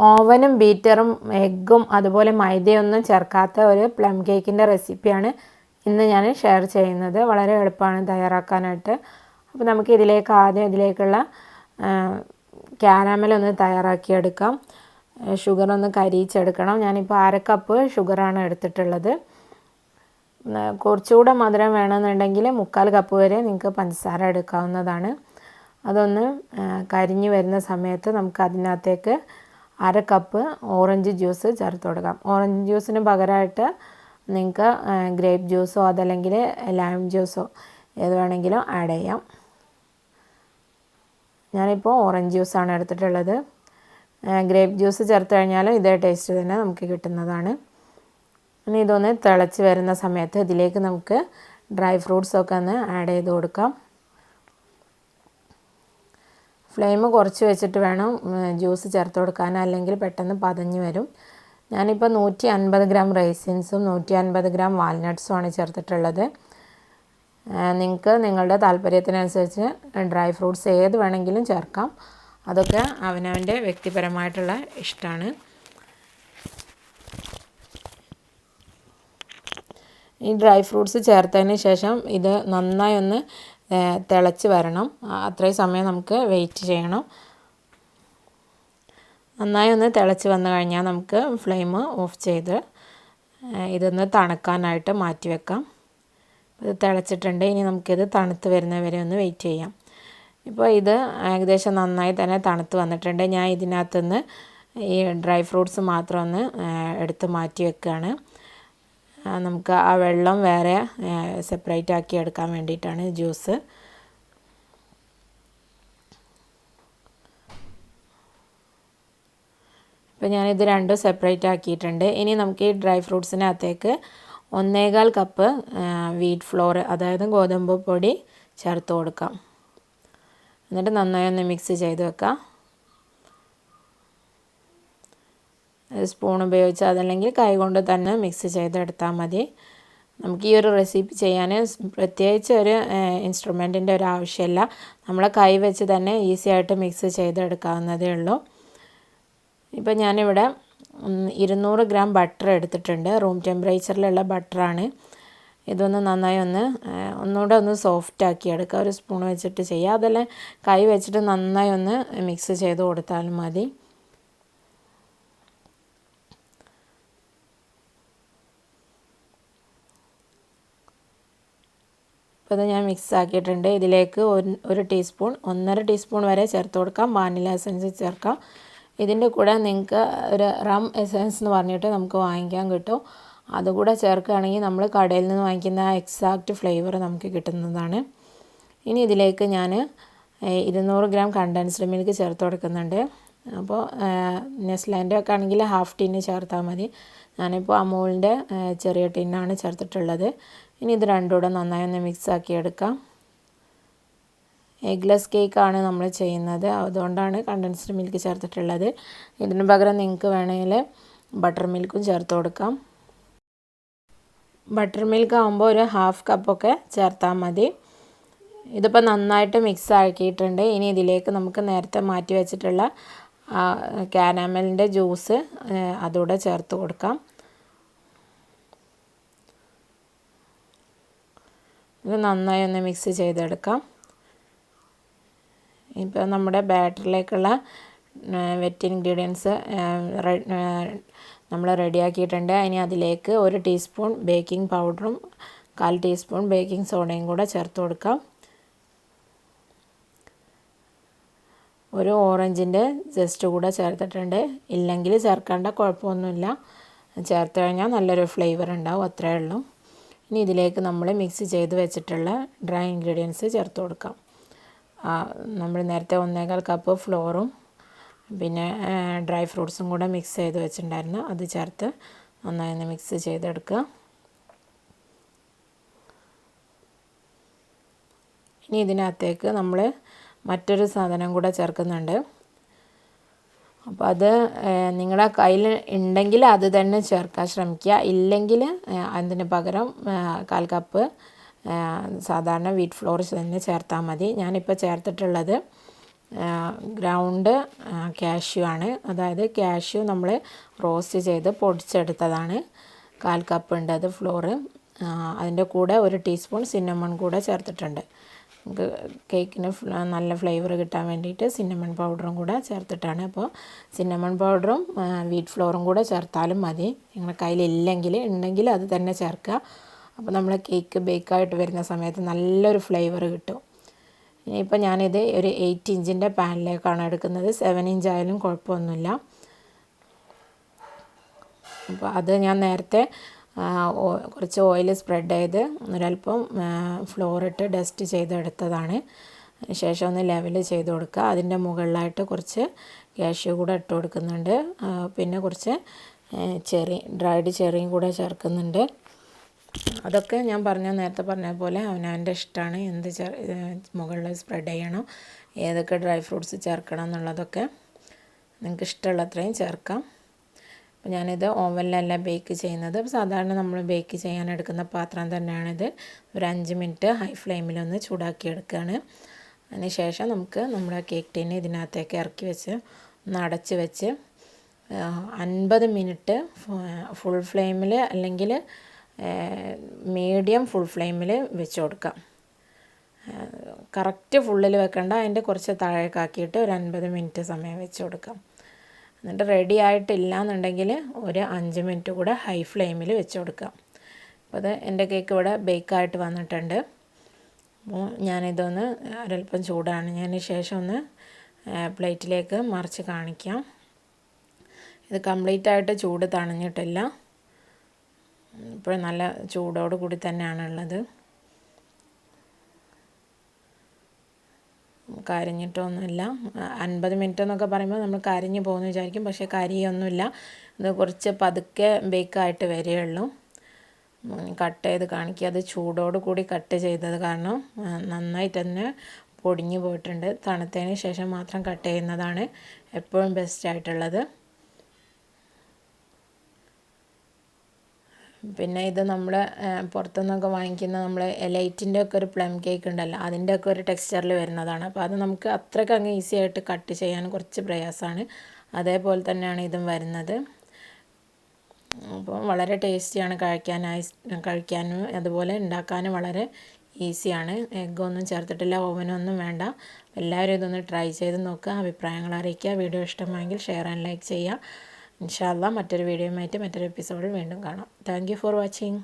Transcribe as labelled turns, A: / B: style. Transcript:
A: ഓവനും ബീറ്ററും എഗ്ഗും അതുപോലെ മൈദയൊന്നും ചേർക്കാത്ത ഒരു പ്ലം കേക്കിൻ്റെ റെസിപ്പിയാണ് ഇന്ന് ഞാൻ ഷെയർ ചെയ്യുന്നത്. വളരെ എളുപ്പമാണ് തയ്യാറാക്കാനായിട്ട്. അപ്പോൾ നമുക്ക് ഇതിലേക്കുള്ള കാരമൽ ഒന്ന് തയ്യാറാക്കിയെടുക്കാം. ഷുഗർ ഒന്ന് കരിയിച്ചെടുക്കണം. ഞാനിപ്പോൾ 1/2 കപ്പ് ഷുഗറാണ് എടുത്തിട്ടുള്ളത്. കുറച്ചുകൂടെ മധുരം വേണമെന്നുണ്ടെങ്കിൽ 3/4 കപ്പ് വരെ നിങ്ങൾക്ക് പഞ്ചസാര എടുക്കാവുന്നതാണ്. അതൊന്ന് കരിഞ്ഞു വരുന്ന സമയത്ത് നമുക്ക് അതിനകത്തേക്ക് 1/2 കപ്പ് ഓറഞ്ച് ജ്യൂസ് ചേർത്ത് കൊടുക്കാം. ഓറഞ്ച് ജ്യൂസിന് പകരമായിട്ട് നിങ്ങൾക്ക് ഗ്രേപ്പ് ജ്യൂസോ അതല്ലെങ്കിൽ ലൈം ജ്യൂസോ ഏത് വേണമെങ്കിലും ആഡ് ചെയ്യാം. ഞാനിപ്പോൾ ഓറഞ്ച് ജ്യൂസാണ് എടുത്തിട്ടുള്ളത്. ഗ്രേപ്പ് ജ്യൂസ് ചേർത്ത് കഴിഞ്ഞാൽ ഇതേ ടേസ്റ്റ് തന്നെ നമുക്ക് കിട്ടുന്നതാണ്. ഇനി ഇതൊന്ന് തിളച്ച് വരുന്ന സമയത്ത് ഇതിലേക്ക് നമുക്ക് ഡ്രൈ ഫ്രൂട്ട്സൊക്കെ ഒന്ന് ആഡ് ചെയ്ത് കൊടുക്കാം. ഫ്ലെയിം കുറച്ച് വെച്ചിട്ട് വേണം ജ്യൂസ് ചേർത്ത് കൊടുക്കാൻ, അല്ലെങ്കിൽ പെട്ടെന്ന് പതഞ്ഞ് വരും. ഞാനിപ്പോൾ 150 ഗ്രാം റൈസിൻസും 150 ഗ്രാം വാൽനട്ട്സുമാണ് ചേർത്തിട്ടുള്ളത്. നിങ്ങൾക്ക് നിങ്ങളുടെ താല്പര്യത്തിനനുസരിച്ച് ഡ്രൈ ഫ്രൂട്ട്സ് ഏത് വേണമെങ്കിലും ചേർക്കാം. അതൊക്കെ അവനവൻ്റെ വ്യക്തിപരമായിട്ടുള്ള ഇഷ്ടമാണ്. ഈ ഡ്രൈ ഫ്രൂട്ട്സ് ചേർത്തതിന് ശേഷം ഇത് നന്നായി ഒന്ന് തിളച്ച് വരണം. അത്രയും സമയം നമുക്ക് വെയിറ്റ് ചെയ്യണം. നന്നായി ഒന്ന് തിളച്ച് വന്നു കഴിഞ്ഞാൽ നമുക്ക് ഫ്ലെയിം ഓഫ് ചെയ്ത് ഇതൊന്ന് തണുക്കാനായിട്ട് മാറ്റി വെക്കാം. ഇത് തിളച്ചിട്ടുണ്ട്. ഇനി നമുക്കിത് തണുത്ത് വരുന്നവരെ ഒന്ന് വെയിറ്റ് ചെയ്യാം. ഇപ്പോൾ ഇത് ഏകദേശം നന്നായി തന്നെ തണുത്ത് വന്നിട്ടുണ്ട്. ഞാൻ ഇതിനകത്തുനിന്ന് ഈ ഡ്രൈ ഫ്രൂട്ട്സ് മാത്രം ഒന്ന് എടുത്ത് മാറ്റി വെക്കുകയാണ്. നമുക്ക് ആ വെള്ളം വേറെ സെപ്പറേറ്റ് ആക്കി എടുക്കാൻ വേണ്ടിയിട്ടാണ് ജ്യൂസ്. ഇപ്പോൾ ഞാനിത് രണ്ടും സെപ്പറേറ്റ് ആക്കിയിട്ടുണ്ട്. ഇനി നമുക്ക് ഈ ഡ്രൈ ഫ്രൂട്ട്സിനകത്തേക്ക് 1.25 കപ്പ് വീറ്റ് ഫ്ലോർ, അതായത് ഗോതമ്പ് പൊടി ചേർത്ത് കൊടുക്കാം. എന്നിട്ട് നന്നായി ഒന്ന് മിക്സ് ചെയ്ത് വെക്കാം. സ്പൂൺ ഉപയോഗിച്ച് അതല്ലെങ്കിൽ കൈകൊണ്ട് തന്നെ മിക്സ് ചെയ്തെടുത്താൽ മതി. നമുക്ക് ഈ ഒരു റെസിപ്പി ചെയ്യാൻ പ്രത്യേകിച്ച് ഒരു ഇൻസ്ട്രുമെൻറ്റിൻ്റെ ഒരു ആവശ്യമില്ല. നമ്മളെ കൈ വെച്ച് തന്നെ ഈസി ആയിട്ട് മിക്സ് ചെയ്തെടുക്കാവുന്നതേ ഉള്ളൂ. ഇപ്പോൾ ഞാനിവിടെ 200 ഗ്രാം ബട്ടർ എടുത്തിട്ടുണ്ട്. റൂം ടെമ്പറേച്ചറിലുള്ള ബട്ടറാണ്. ഇതൊന്ന് നന്നായി ഒന്നുകൂടെ ഒന്ന് സോഫ്റ്റ് ആക്കി എടുക്കുക. ഒരു സ്പൂൺ വെച്ചിട്ട് ചെയ്യുക. അതല്ല കൈ വെച്ചിട്ട് നന്നായി ഒന്ന് മിക്സ് ചെയ്ത് കൊടുത്താലും മതി. ഇപ്പോൾ ഇത് ഞാൻ മിക്സ് ആക്കിയിട്ടുണ്ട്. ഇതിലേക്ക് 1 ടീസ്പൂൺ 1.5 ടീസ്പൂൺ വരെ ചേർത്ത് കൊടുക്കാം. വാനില എസൻസ് ചേർക്കാം. ഇതിൻ്റെ കൂടെ നിങ്ങൾക്ക് ഒരു റം എസൻസ് എന്ന് പറഞ്ഞിട്ട് നമുക്ക് വാങ്ങിക്കാൻ കിട്ടും. അതുകൂടെ ചേർക്കുകയാണെങ്കിൽ നമ്മൾ കടയിൽ നിന്ന് വാങ്ങിക്കുന്ന എക്സാക്റ്റ് ഫ്ലേവർ നമുക്ക് കിട്ടുന്നതാണ്. ഇനി ഇതിലേക്ക് ഞാൻ 200 ഗ്രാം കണ്ടൻസ്ഡ് മിൽക്ക് ചേർത്ത് കൊടുക്കുന്നുണ്ട്. അപ്പോൾ നെസ്ലേൻ്റെ ഒക്കെ ആണെങ്കിൽ ഹാഫ് ടിന്ന് ചേർത്താൽ മതി. ഞാനിപ്പോൾ അമൂലിൻ്റെ ചെറിയ ടിന്നാണ് ചേർത്തിട്ടുള്ളത്. ഇനി ഇത് രണ്ടും കൂടെ നന്നായി ഒന്ന് മിക്സ് ആക്കി എടുക്കാം. എഗ്ലെസ് കേക്കാണ് നമ്മൾ ചെയ്യുന്നത്, അതുകൊണ്ടാണ് കണ്ടൻസ്ഡ് മിൽക്ക് ചേർത്തിട്ടുള്ളത്. ഇതിന് പകരം നിങ്ങൾക്ക് വേണമെങ്കിൽ ബട്ടർ മിൽക്കും ചേർത്ത് കൊടുക്കാം. ബട്ടർ മിൽക്ക് ആകുമ്പോൾ ഒരു ഹാഫ് കപ്പൊക്കെ ചേർത്താൽ മതി. ഇതിപ്പോൾ നന്നായിട്ട് മിക്സ് ആക്കിയിട്ടുണ്ട്. ഇനി ഇതിലേക്ക് നമുക്ക് നേരത്തെ മാറ്റി വെച്ചിട്ടുള്ള കാരമലിൻ്റെ ജ്യൂസ് അതുകൂടെ ചേർത്ത് കൊടുക്കാം. ഇത് നന്നായി ഒന്ന് മിക്സ് ചെയ്തെടുക്കാം. ഇപ്പോൾ നമ്മുടെ ബാറ്ററിലേക്കുള്ള വെറ്റ് ഇൻഗ്രീഡിയൻസ് നമ്മൾ റെഡിയാക്കിയിട്ടുണ്ട്. ഇനി അതിലേക്ക് 1 ടീസ്പൂൺ ബേക്കിംഗ് പൗഡറും 1/4 ടീസ്പൂൺ ബേക്കിംഗ് സോഡയും കൂടെ ചേർത്ത് കൊടുക്കാം. ഒരു ഓറഞ്ചിൻ്റെ ജസ്റ്റ് കൂടെ ചേർത്തിട്ടുണ്ട്. ഇല്ലെങ്കിൽ ചേർക്കേണ്ട കുഴപ്പമൊന്നുമില്ല. ചേർത്ത് കഴിഞ്ഞാൽ നല്ലൊരു ഫ്ലേവർ ഉണ്ടാവും, അത്രയേ ഉള്ളൂ. ഇനി ഇതിലേക്ക് നമ്മൾ മിക്സ് ചെയ്ത് വെച്ചിട്ടുള്ള ഡ്രൈ ഇൻഗ്രീഡിയൻസ് ചേർത്ത് കൊടുക്കാം. നമ്മൾ നേരത്തെ 1.25 കപ്പ് ഫ്ലോറും പിന്നെ ഡ്രൈ ഫ്രൂട്ട്സും കൂടെ മിക്സ് ചെയ്ത് വെച്ചിട്ടുണ്ടായിരുന്നു. അത് ചേർത്ത് നന്നായി ഒന്ന് മിക്സ് ചെയ്തെടുക്കുക. ഇനി ഇതിനകത്തേക്ക് നമ്മൾ മറ്റൊരു സാധനം കൂടെ ചേർക്കുന്നുണ്ട്. അപ്പോൾ അത് നിങ്ങളുടെ കയ്യിൽ ഉണ്ടെങ്കിൽ അത് തന്നെ ചേർക്കാൻ ശ്രമിക്കുക. ഇല്ലെങ്കിൽ അതിന് പകരം 1/4 കപ്പ് സാധാരണ വീറ്റ് ഫ്ലോർ തന്നെ ചേർത്താൽ മതി. ഞാനിപ്പോൾ ചേർത്തിട്ടുള്ളത് ഗ്രൗണ്ട് കാഷ്യൂ ആണ്. അതായത് കാഷ്യൂ നമ്മൾ റോസ്റ്റ് ചെയ്ത് പൊടിച്ചെടുത്തതാണ്. 1/4 കപ്പ് ഉണ്ട് അത് ഫ്ലോറ്. അതിൻ്റെ കൂടെ 1 ടീസ്പൂൺ സിന്നമൺ കൂടെ ചേർത്തിട്ടുണ്ട്. നമുക്ക് കേക്കിന് നല്ല ഫ്ലേവർ കിട്ടാൻ വേണ്ടിയിട്ട് സിന്നമൺ പൗഡറും കൂടെ ചേർത്തിട്ടാണ്. അപ്പോൾ സിന്നമൺ പൗഡറും വീറ്റ് ഫ്ലോറും കൂടെ ചേർത്താലും മതി. നിങ്ങളുടെ കയ്യിലില്ലെങ്കിൽ ഉണ്ടെങ്കിൽ അത് തന്നെ ചേർക്കുക. അപ്പോൾ നമ്മൾ കേക്ക് ബേക്കായിട്ട് വരുന്ന സമയത്ത് നല്ലൊരു ഫ്ലേവർ കിട്ടും. ഇനിയിപ്പോൾ ഞാനിത് ഒരു 8 ഇഞ്ചിൻ്റെ പാനിലേക്കാണ് എടുക്കുന്നത്. 7 ഇഞ്ച് ആയാലും കുഴപ്പമൊന്നുമില്ല. അപ്പോൾ അത് ഞാൻ നേരത്തെ കുറച്ച് ഓയിൽ സ്പ്രെഡ് ചെയ്ത് ഒരല്പം ഫ്ലോറിട്ട് ഡസ്റ്റ് ചെയ്തെടുത്തതാണ്. ശേഷം ഒന്ന് ലെവൽ ചെയ്ത് കൊടുക്കുക. അതിൻ്റെ മുകളിലായിട്ട് കുറച്ച് കാഷ്യൂ കൂടെ ഇട്ട് കൊടുക്കുന്നുണ്ട്. പിന്നെ കുറച്ച് ഡ്രൈഡ് ചെറിയും കൂടെ ചേർക്കുന്നുണ്ട്. അതൊക്കെ ഞാൻ നേരത്തെ പറഞ്ഞ പോലെ അവനവൻ്റെ ഇഷ്ടമാണ്. എന്ത് മുകളിൽ സ്പ്രെഡ് ചെയ്യണം, ഏതൊക്കെ ഡ്രൈ ഫ്രൂട്ട്സ് ചേർക്കണം എന്നുള്ളതൊക്കെ നിങ്ങൾക്ക് ഇഷ്ടമുള്ളത്രയും ചേർക്കാം. അപ്പോൾ ഞാനിത് ഓവനിലല്ല ബേക്ക് ചെയ്യുന്നത്. സാധാരണ നമ്മൾ ബേക്ക് ചെയ്യാൻ എടുക്കുന്ന പാത്രം തന്നെയാണിത്. ഒരു 5 മിനിറ്റ് ഹൈ ഫ്ലെയിമിലൊന്ന് ചൂടാക്കി എടുക്കുകയാണ്. അതിന് ശേഷം നമുക്ക് നമ്മുടെ കേക്ക് ടീന് ഇതിനകത്തേക്ക് ഇറക്കി വെച്ച് ഒന്ന് അടച്ച് വെച്ച് 50 മിനിറ്റ് ഫുൾ ഫ്ലെയിമിൽ അല്ലെങ്കിൽ മീഡിയം ഫുൾ ഫ്ലെയിമിൽ വെച്ച് കൊടുക്കാം. കറക്റ്റ് ഫുള്ളിൽ വെക്കേണ്ട, അതിൻ്റെ കുറച്ച് താഴേക്കാക്കിയിട്ട് ഒരു 50 മിനിറ്റ് സമയം വെച്ച് കൊടുക്കാം. എന്നിട്ട് റെഡി ആയിട്ടില്ല എന്നുണ്ടെങ്കിൽ ഒരു 5 മിനിറ്റ് കൂടെ ഹൈ ഫ്ലെയിമിൽ വെച്ച് കൊടുക്കാം. അപ്പോൾ അത് എൻ്റെ കേക്ക് ഇവിടെ ബേക്കായിട്ട് വന്നിട്ടുണ്ട്. അപ്പോൾ ഞാനിതൊന്ന് ഒരല്പം ചൂടാണ്. ഞാൻ ശേഷം ഒന്ന് പ്ലേറ്റിലേക്ക് മറിച്ച് കാണിക്കാം. ഇത് കംപ്ലീറ്റ് ആയിട്ട് ചൂട് തണിഞ്ഞിട്ടില്ല. ഇപ്പോൾ നല്ല ചൂടോട് കൂടി തന്നെയാണുള്ളത്. കരിഞ്ഞിട്ടൊന്നുമില്ല. 50 മിനിറ്റ് എന്നൊക്കെ പറയുമ്പോൾ നമ്മൾ കരിഞ്ഞ് പോകുമെന്ന് വിചാരിക്കും. പക്ഷേ കരിയൊന്നുമില്ല. ഇത് കുറച്ച് പതുക്കെ ബേക്കായിട്ട് വരികയുള്ളൂ. കട്ട് ചെയ്ത് കാണിക്കുക. അത് ചൂടോട് കൂടി കട്ട് ചെയ്തത് കാരണം നന്നായിട്ട് തന്നെ പൊടിഞ്ഞു പോയിട്ടുണ്ട്. തണുത്തതിന് ശേഷം മാത്രം കട്ട് ചെയ്യുന്നതാണ് എപ്പോഴും ബെസ്റ്റ് ആയിട്ടുള്ളത്. പിന്നെ ഇത് നമ്മൾ പുറത്തുനിന്നൊക്കെ വാങ്ങിക്കുന്ന നമ്മൾ എലൈറ്റിൻ്റെ ഒക്കെ ഒരു പ്ലം കേക്ക് ഉണ്ടല്ലോ, അതിൻ്റെ ഒക്കെ ഒരു ടെക്സ്ചറിൽ വരുന്നതാണ്. അപ്പോൾ അത് നമുക്ക് അത്രയ്ക്ക് അങ്ങ് ഈസി ആയിട്ട് കട്ട് ചെയ്യാൻ കുറച്ച് പ്രയാസമാണ്. അതേപോലെ തന്നെയാണ് ഇതും വരുന്നത്. അപ്പോൾ വളരെ ടേസ്റ്റിയാണ് കഴിക്കാനും അതുപോലെ ഉണ്ടാക്കാനും വളരെ ഈസിയാണ്. എഗ്ഗൊന്നും ചേർത്തിട്ടില്ല, ഓവനൊന്നും വേണ്ട. എല്ലാവരും ഇതൊന്ന് ട്രൈ ചെയ്ത് നോക്കുക, അഭിപ്രായങ്ങൾ അറിയിക്കുക. വീഡിയോ ഇഷ്ടമായെങ്കിൽ ഷെയർ ആൻഡ് ലൈക്ക് ചെയ്യുക. ഇൻഷാ അല്ലാഹ് മറ്റൊരു വീഡിയോയുമായിട്ട് മറ്റൊരു എപ്പിസോഡിൽ വീണ്ടും കാണാം. Thank you for watching.